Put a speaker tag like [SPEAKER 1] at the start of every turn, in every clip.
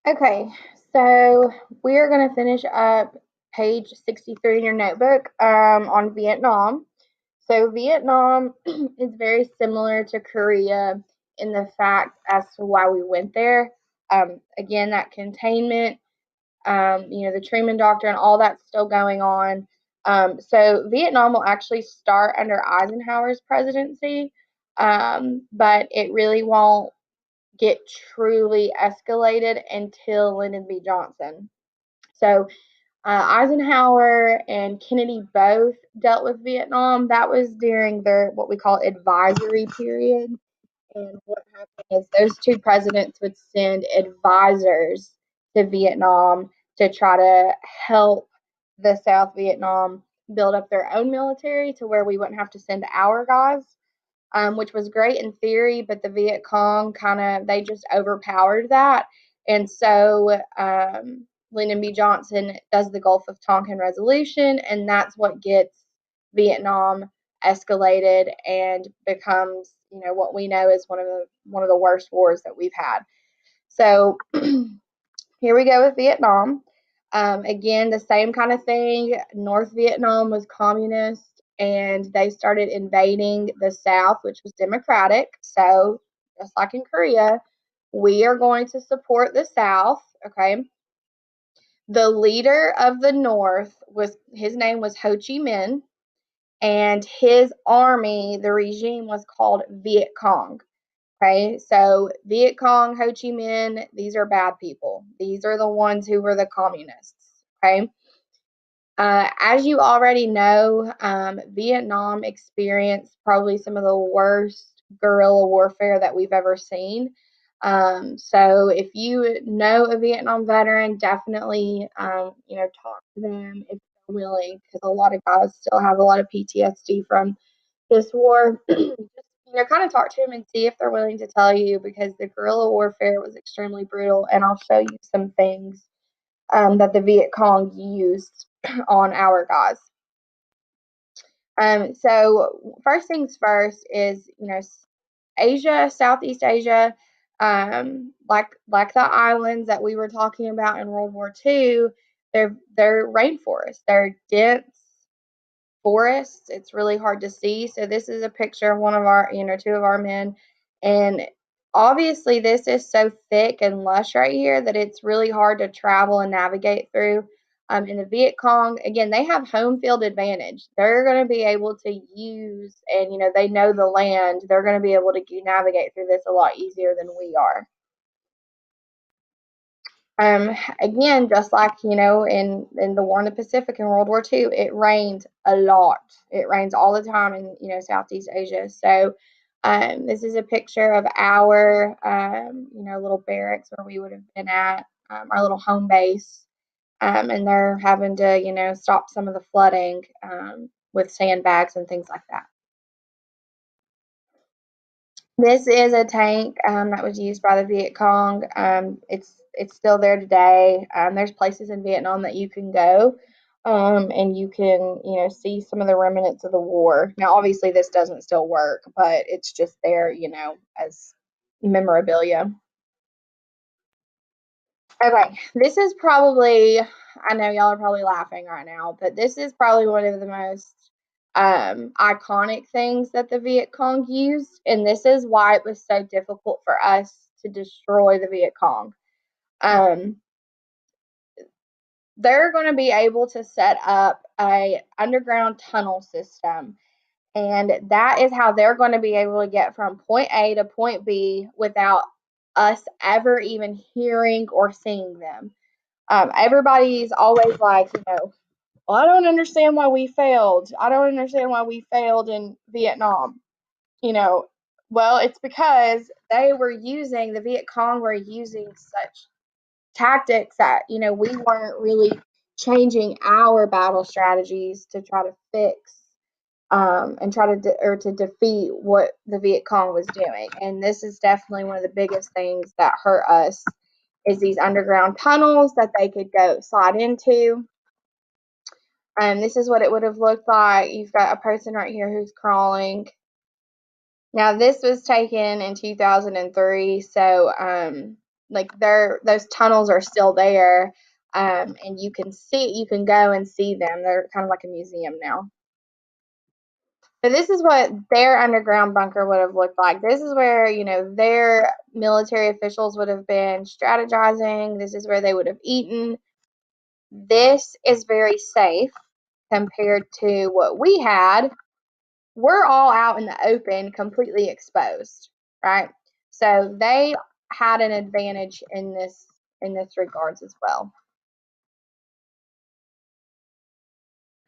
[SPEAKER 1] Okay, so we are going to finish up page 63 in your notebook on Vietnam. So Vietnam is very similar to Korea in the fact as to why we went there. Again, that containment, the Truman Doctrine, all that's still going on. So Vietnam will actually start under Eisenhower's presidency, but it really won't get truly escalated until Lyndon B. Johnson. So Eisenhower and Kennedy both dealt with Vietnam. That was during their what we call advisory period. And what happened is those two presidents would send advisors to Vietnam to try to help the South Vietnam build up their own military to where we wouldn't have to send our guys, which was great in theory, but the Viet Cong they just overpowered that. And so Lyndon B. Johnson does the Gulf of Tonkin resolution, and that's what gets Vietnam escalated and becomes, what we know is one of the worst wars that we've had. So here we go with Vietnam. Again, the same kind of thing. North Vietnam was communist, and they started invading the South, which was democratic. So, just like in Korea, we are going to support the South. Okay. The leader of the North his name was Ho Chi Minh, and his army, the regime was called Viet Cong. Okay, so Viet Cong, Ho Chi Minh, these are bad people. These are the ones who were the communists. Okay, as you already know, Vietnam experienced probably some of the worst guerrilla warfare that we've ever seen. So if you know a Vietnam veteran, definitely talk to them if they're willing, because a lot of guys still have a lot of PTSD from this war. Just kind of talk to them and see if they're willing to tell you, because the guerrilla warfare was extremely brutal, and I'll show you some things that the Viet Cong used on our guys. So first things first is Asia, Southeast Asia, like the islands that we were talking about in World War II. They're rainforests. They're dense forests. It's really hard to see. So this is a picture of one of our, two of our men, and obviously this is so thick and lush right here that it's really hard to travel and navigate through. In the Viet Cong, again, they have home field advantage. They're going to be able to use, and they know the land. They're going to be able to navigate through this a lot easier than we are. Again, just like in the war in the Pacific in World War II, it rained a lot. It rains all the time in Southeast Asia. So this is a picture of our little barracks where we would have been at, our little home base, and they're having to stop some of the flooding with sandbags and things like that. This is a tank that was used by the Viet Cong. It's still there today. There's places in Vietnam that you can go, and you can see some of the remnants of the war. Now, obviously, this doesn't still work, but it's just there, as memorabilia. Okay, this is probably, I know y'all are probably laughing right now, but this is probably one of the most iconic things that the Viet Cong used, and this is why it was so difficult for us to destroy the Viet Cong. Um, they're going to be able to set up a underground tunnel system, and that is how they're going to be able to get from point A to point B without us ever even hearing or seeing them. Everybody's always like, well, I don't understand why we failed. I don't understand why we failed in Vietnam. You know, well, it's because the Viet Cong were using such tactics that, we weren't really changing our battle strategies to try to fix and try to to defeat what the Viet Cong was doing. And this is definitely one of the biggest things that hurt us is these underground tunnels that they could go slide into. This is what it would have looked like. You've got a person right here who's crawling. Now, this was taken in 2003, so like those tunnels are still there, and you can go and see them. They're kind of like a museum now. So this is what their underground bunker would have looked like. This is where, their military officials would have been strategizing. This is where they would have eaten. This is very safe compared to what we had. We're all out in the open, completely exposed, right? So they had an advantage in this regards as well.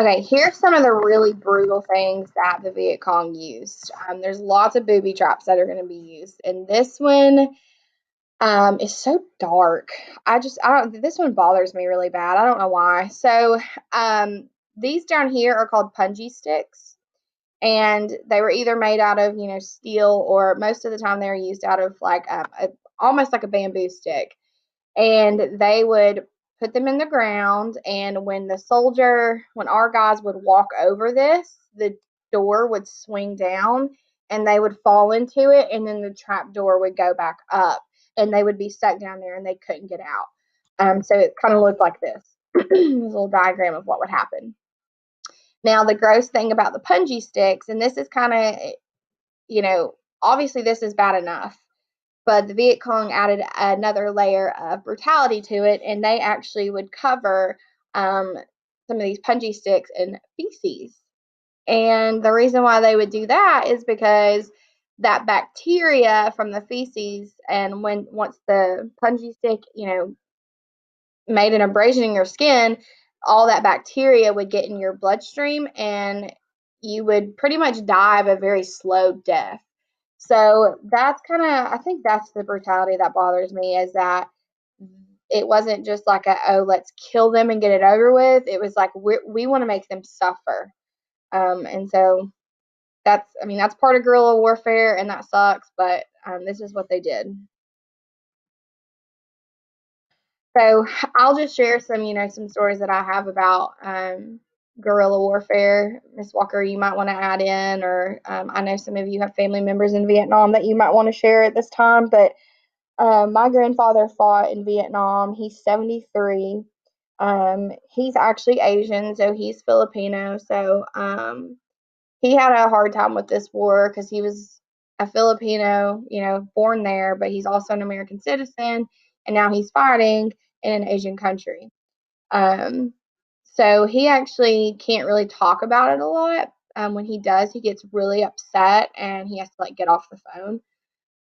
[SPEAKER 1] Okay, here's some of the really brutal things that the Viet Cong used. There's lots of booby traps that are going to be used, and this one is so dark. This one bothers me really bad. I don't know why. So these down here are called punji sticks, and they were either made out of steel, or most of the time they were used out of like almost like a bamboo stick, and they would put them in the ground, and when our guys would walk over this, the door would swing down and they would fall into it, and then the trap door would go back up and they would be stuck down there and they couldn't get out. So it kind of looked like this. This little diagram of what would happen. Now the gross thing about the punji sticks, and this is kind of, obviously this is bad enough, but the Viet Cong added another layer of brutality to it, and they actually would cover some of these punji sticks in feces. And the reason why they would do that is because that bacteria from the feces, and once the punji stick, made an abrasion in your skin, all that bacteria would get in your bloodstream, and you would pretty much die of a very slow death. So that's I think that's the brutality that bothers me, is that it wasn't just like let's kill them and get it over with. It was like, we want to make them suffer. And so that's part of guerrilla warfare, and that sucks, but this is what they did. So I'll just share some stories that I have about guerrilla warfare. Ms. Walker, you might want to add in, or I know some of you have family members in Vietnam that you might want to share at this time, but my grandfather fought in Vietnam. He's 73. He's actually Asian, so he's Filipino. So he had a hard time with this war because he was a Filipino, born there, but he's also an American citizen, and now he's fighting in an Asian country. So he actually can't really talk about it a lot. When he does, he gets really upset and he has to get off the phone.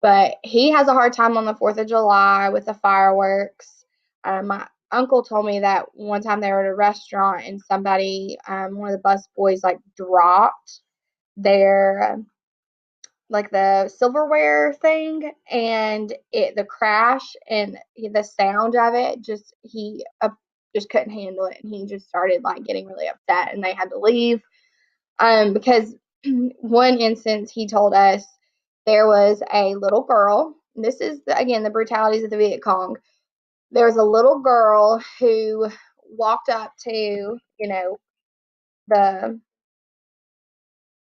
[SPEAKER 1] But he has a hard time on the 4th of July with the fireworks. My uncle told me that one time they were at a restaurant and somebody, one of the bus boys, dropped their the silverware thing, and the crash and the sound of it, he just couldn't handle it, and he just started getting really upset, and they had to leave. Because one instance he told us, there was a little girl. This is again the brutalities of the Viet Cong. There was a little girl who walked up to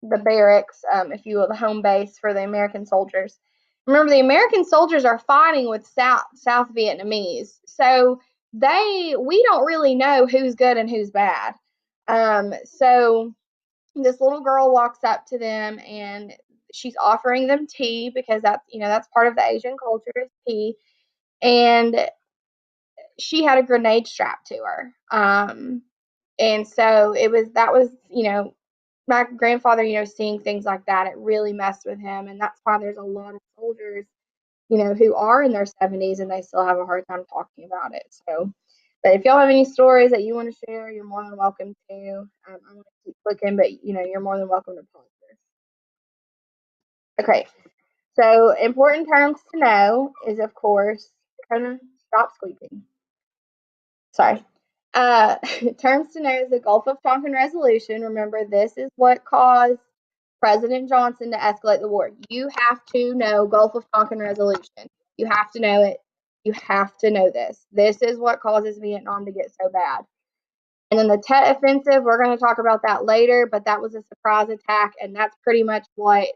[SPEAKER 1] the barracks, if you will, the home base for the American soldiers. Remember, the American soldiers are fighting with South Vietnamese, so we don't really know who's good and who's bad. So this little girl walks up to them and she's offering them tea, because that's part of the Asian culture, is tea, and she had a grenade strapped to her. And so that was my grandfather, seeing things like that, it really messed with him, and that's why there's a lot of soldiers, who are in their 70s and they still have a hard time talking about it. So, but if y'all have any stories that you want to share, you're more than welcome to. I'm going to keep clicking, but you're more than welcome to pause this. Okay, so important terms to know is, of course, stop squeaking. Sorry. Terms to know is the Gulf of Tonkin Resolution. Remember, this is what caused President Johnson to escalate the war. You have to know Gulf of Tonkin Resolution. You have to know it. You have to know this. This is what causes Vietnam to get so bad. And then the Tet Offensive, we're going to talk about that later, but that was a surprise attack, and that's pretty much what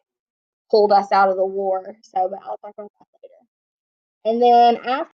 [SPEAKER 1] pulled us out of the war. So, but I'll talk about that later. And then after